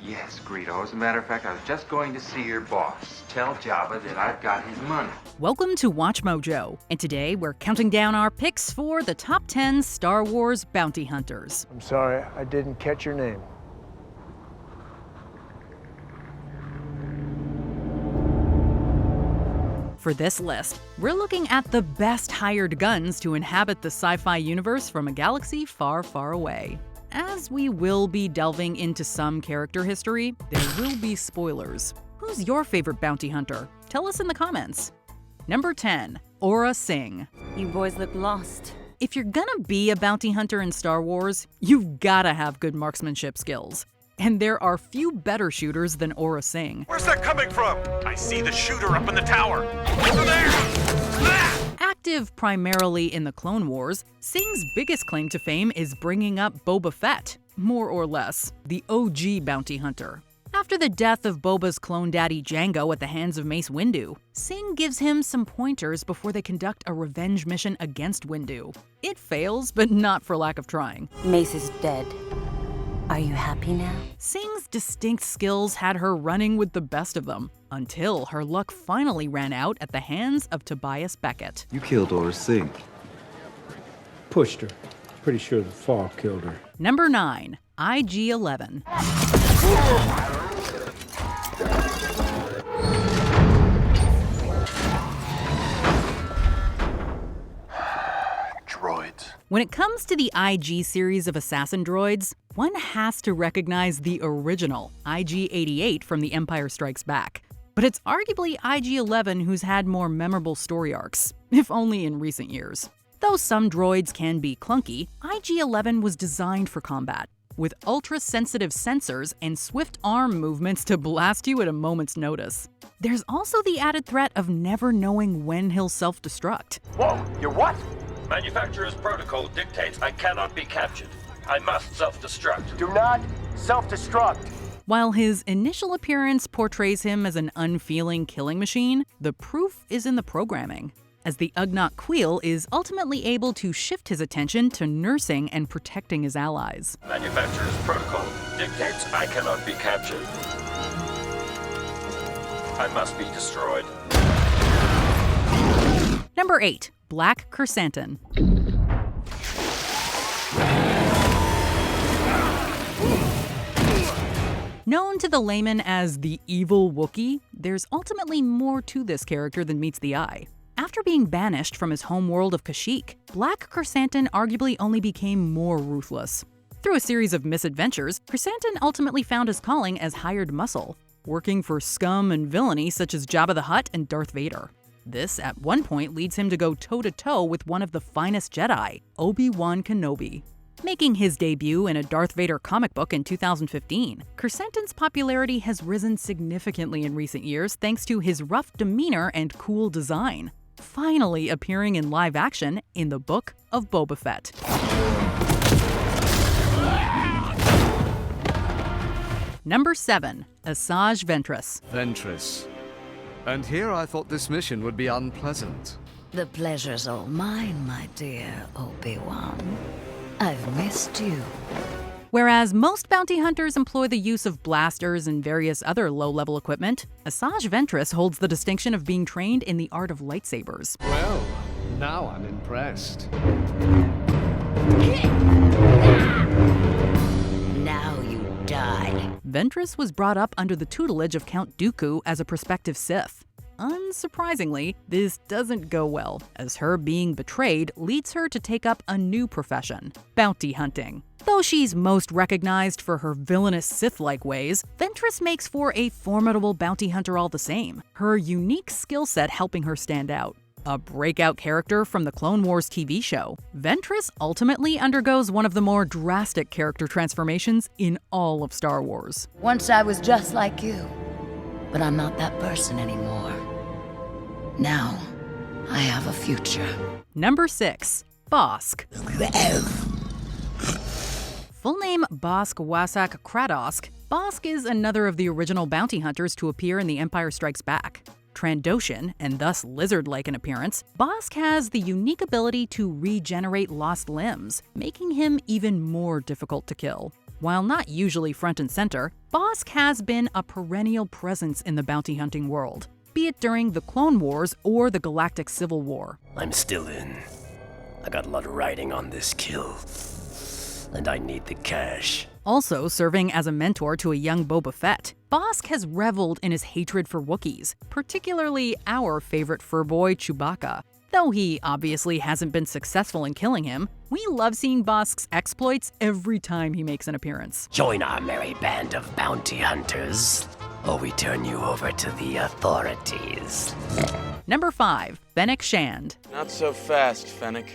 Yes, Greedo. As a matter of fact, I was just going to see your boss. Tell Jabba that I've got his money. Welcome to Watch Mojo, and today we're counting down our picks for the top 10 Star Wars bounty hunters. I'm sorry, I didn't catch your name. For this list, we're looking at the best hired guns to inhabit the sci-fi universe from a galaxy far, far away. As we will be delving into some character history, there will be spoilers. Who's your favorite bounty hunter? Tell us in the comments. Number 10. Aurra Sing. You boys look lost. If you're gonna be a bounty hunter in Star Wars, you've gotta have good marksmanship skills. And there are few better shooters than Aurra Sing. Where's that coming from? I see the shooter up in the tower. Over there! Ah! Active primarily in the Clone Wars, Sing's biggest claim to fame is bringing up Boba Fett, more or less, the OG bounty hunter. After the death of Boba's clone daddy Jango at the hands of Mace Windu, Sing gives him some pointers before they conduct a revenge mission against Windu. It fails, but not for lack of trying. Mace is dead. Are you happy now? Sing's distinct skills had her running with the best of them, until her luck finally ran out at the hands of Tobias Beckett. You killed Aurra Sing. Pushed her. Pretty sure the fall killed her. Number 9. IG-11. Droids. When it comes to the IG series of assassin droids, one has to recognize the original, IG-88 from The Empire Strikes Back. But it's arguably IG-11 who's had more memorable story arcs, if only in recent years. Though some droids can be clunky, IG-11 was designed for combat, with ultra-sensitive sensors and swift arm movements to blast you at a moment's notice. There's also the added threat of never knowing when he'll self-destruct. Whoa, you're what? Manufacturer's protocol dictates I cannot be captured. I must self-destruct. Do not self-destruct. While his initial appearance portrays him as an unfeeling killing machine, the proof is in the programming, as the Ugnaught Queel is ultimately able to shift his attention to nursing and protecting his allies. Manufacturer's protocol dictates I cannot be captured. I must be destroyed. Number 8. Black Krrsantan. Known to the layman as the evil Wookiee, there's ultimately more to this character than meets the eye. After being banished from his homeworld of Kashyyyk, Black Krrsantan arguably only became more ruthless. Through a series of misadventures, Krrsantan ultimately found his calling as hired muscle, working for scum and villainy such as Jabba the Hutt and Darth Vader. This, at one point, leads him to go toe-to-toe with one of the finest Jedi, Obi-Wan Kenobi. Making his debut in a Darth Vader comic book in 2015, Krrsantan's popularity has risen significantly in recent years thanks to his rough demeanor and cool design, finally appearing in live action in the Book of Boba Fett. Number 7. Asajj Ventress. Ventress. And here I thought this mission would be unpleasant. The pleasure's all mine, my dear Obi-Wan. I've missed you. Whereas most bounty hunters employ the use of blasters and various other low-level equipment, Asajj Ventress holds the distinction of being trained in the art of lightsabers. Well, now I'm impressed. Now you die. Ventress was brought up under the tutelage of Count Dooku as a prospective Sith. Unsurprisingly, this doesn't go well, as her being betrayed leads her to take up a new profession, bounty hunting. Though she's most recognized for her villainous Sith-like ways, Ventress makes for a formidable bounty hunter all the same, her unique skill set helping her stand out. A breakout character from the Clone Wars TV show, Ventress ultimately undergoes one of the more drastic character transformations in all of Star Wars. Once I was just like you, but I'm not that person anymore. Now, I have a future. Number 6. Bossk. Full name Bossk Wasak Kradosk, Bossk is another of the original bounty hunters to appear in The Empire Strikes Back. Trandoshan, and thus lizard-like in appearance, Bossk has the unique ability to regenerate lost limbs, making him even more difficult to kill. While not usually front and center, Bossk has been a perennial presence in the bounty hunting world, be it during the Clone Wars or the Galactic Civil War. I'm still in. I got a lot of riding on this kill, and I need the cash. Also serving as a mentor to a young Boba Fett, Bossk has reveled in his hatred for Wookiees, particularly our favorite fur boy Chewbacca. Though he obviously hasn't been successful in killing him, we love seeing Bossk's exploits every time he makes an appearance. Join our merry band of bounty hunters, or we turn you over to the authorities. Number 5. Fennec Shand. Not so fast, Fennec.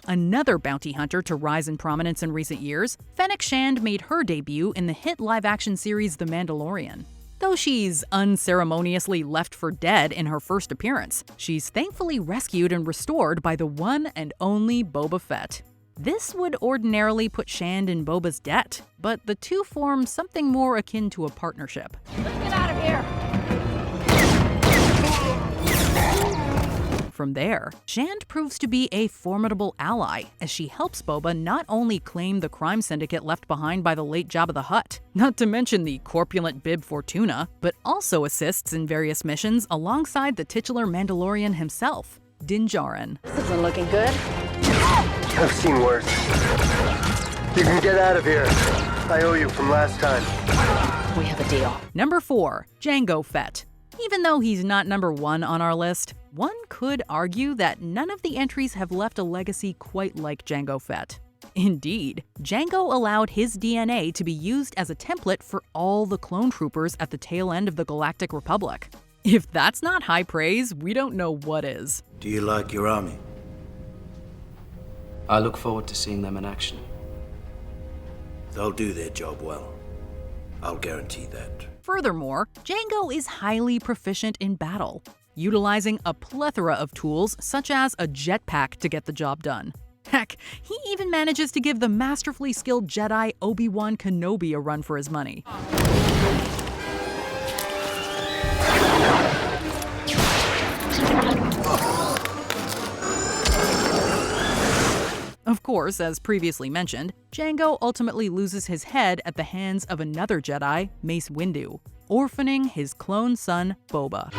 Another bounty hunter to rise in prominence in recent years, Fennec Shand made her debut in the hit live-action series The Mandalorian. Though she's unceremoniously left for dead in her first appearance, she's thankfully rescued and restored by the one and only Boba Fett. This would ordinarily put Shand in Boba's debt, but the two form something more akin to a partnership. Let's get out of here! From there, Shand proves to be a formidable ally as she helps Boba not only claim the crime syndicate left behind by the late Jabba the Hutt, not to mention the corpulent Bib Fortuna, but also assists in various missions alongside the titular Mandalorian himself, Din Djarin. This isn't looking good. I've seen worse. You can get out of here. I owe you from last time. We have a deal. Number 4. Jango Fett. Even though he's not number 1 on our list, one could argue that none of the entries have left a legacy quite like Jango Fett. Indeed, Jango allowed his DNA to be used as a template for all the clone troopers at the tail end of the Galactic Republic. If that's not high praise, we don't know what is. Do you like your army? I look forward to seeing them in action. They'll do their job well. I'll guarantee that. Furthermore, Jango is highly proficient in battle, utilizing a plethora of tools such as a jetpack to get the job done. Heck, he even manages to give the masterfully skilled Jedi Obi-Wan Kenobi a run for his money. Of course, as previously mentioned, Jango ultimately loses his head at the hands of another Jedi, Mace Windu, orphaning his clone son, Boba.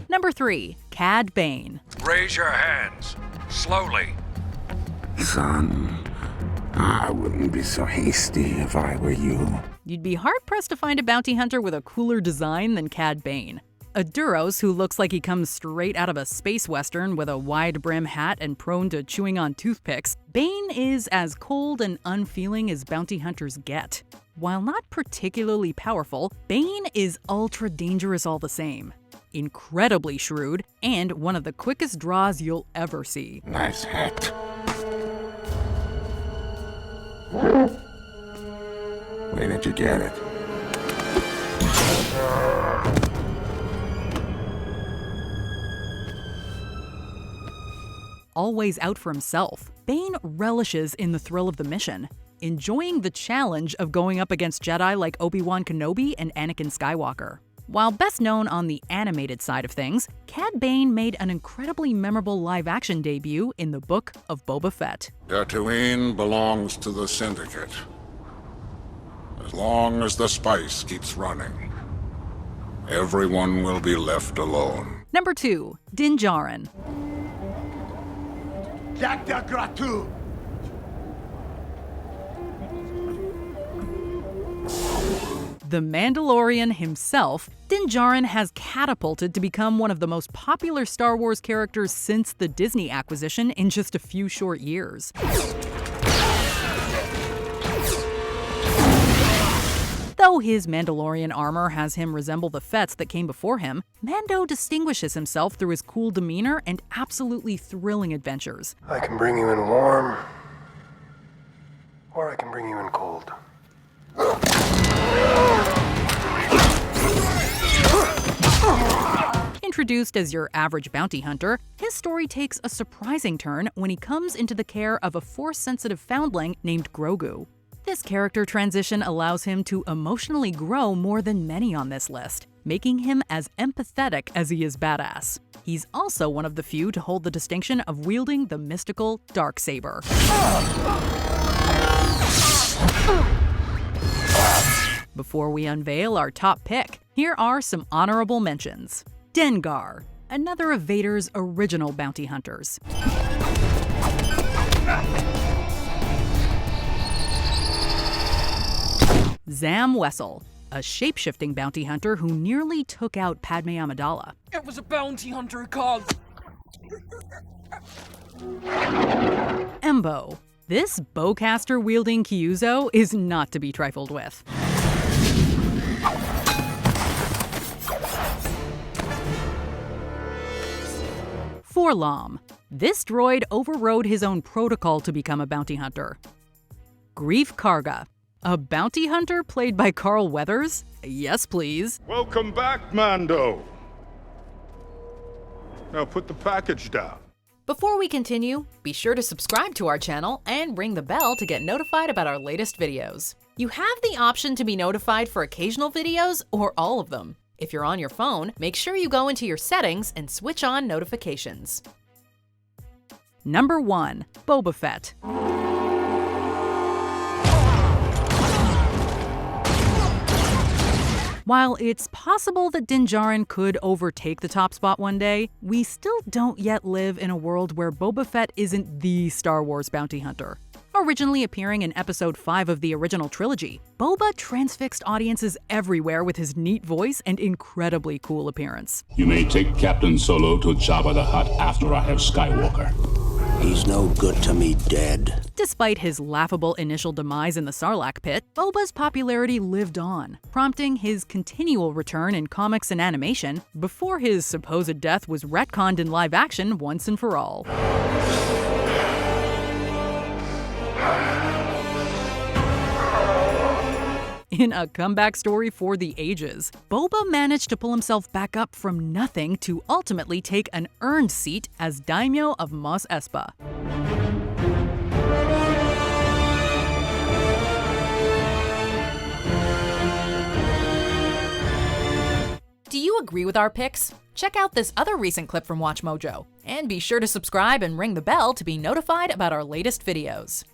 Number 3. Cad Bane. Raise your hands. Slowly. Son, I wouldn't be so hasty if I were you. You'd be hard-pressed to find a bounty hunter with a cooler design than Cad Bane. A Duros who looks like he comes straight out of a space western with a wide-brim hat and prone to chewing on toothpicks, Bane is as cold and unfeeling as bounty hunters get. While not particularly powerful, Bane is ultra-dangerous all the same. Incredibly shrewd, and one of the quickest draws you'll ever see. Nice hat. Where did you get it? Always out for himself, Bane relishes in the thrill of the mission, enjoying the challenge of going up against Jedi like Obi-Wan Kenobi and Anakin Skywalker. While best known on the animated side of things, Cad Bane made an incredibly memorable live-action debut in the Book of Boba Fett. Tatooine belongs to the Syndicate. As long as the spice keeps running, everyone will be left alone. Number 2. Din Djarin. The Mandalorian himself, Din Djarin has catapulted to become one of the most popular Star Wars characters since the Disney acquisition in just a few short years. Though his Mandalorian armor has him resemble the Fetts that came before him, Mando distinguishes himself through his cool demeanor and absolutely thrilling adventures. I can bring you in warm, or I can bring you in cold. Introduced as your average bounty hunter, his story takes a surprising turn when he comes into the care of a Force-sensitive foundling named Grogu. This character transition allows him to emotionally grow more than many on this list, making him as empathetic as he is badass. He's also one of the few to hold the distinction of wielding the mystical darksaber. Before we unveil our top pick, here are some honorable mentions. Dengar, another of Vader's original bounty hunters. Zam Wesell, a shape-shifting bounty hunter who nearly took out Padme Amidala. It was a bounty hunter called... Embo. This bowcaster-wielding Kyuzo is not to be trifled with. Forlom. This droid overrode his own protocol to become a bounty hunter. Grief Karga. A bounty hunter played by Carl Weathers? Yes, please. Welcome back, Mando. Now put the package down. Before we continue, be sure to subscribe to our channel and ring the bell to get notified about our latest videos. You have the option to be notified for occasional videos or all of them. If you're on your phone, make sure you go into your settings and switch on notifications. Number 1. Boba Fett. While it's possible that Djarin could overtake the top spot one day, we still don't yet live in a world where Boba Fett isn't the Star Wars bounty hunter. Originally appearing in Episode 5 of the original trilogy, Boba transfixed audiences everywhere with his neat voice and incredibly cool appearance. You may take Captain Solo to Jabba the Hutt after I have Skywalker. He's no good to me dead. Despite his laughable initial demise in the Sarlacc pit, Boba's popularity lived on, prompting his continual return in comics and animation before his supposed death was retconned in live action once and for all. In a comeback story for the ages, Boba managed to pull himself back up from nothing to ultimately take an earned seat as daimyo of Mos Espa. Do you agree with our picks? Check out this other recent clip from WatchMojo, and be sure to subscribe and ring the bell to be notified about our latest videos.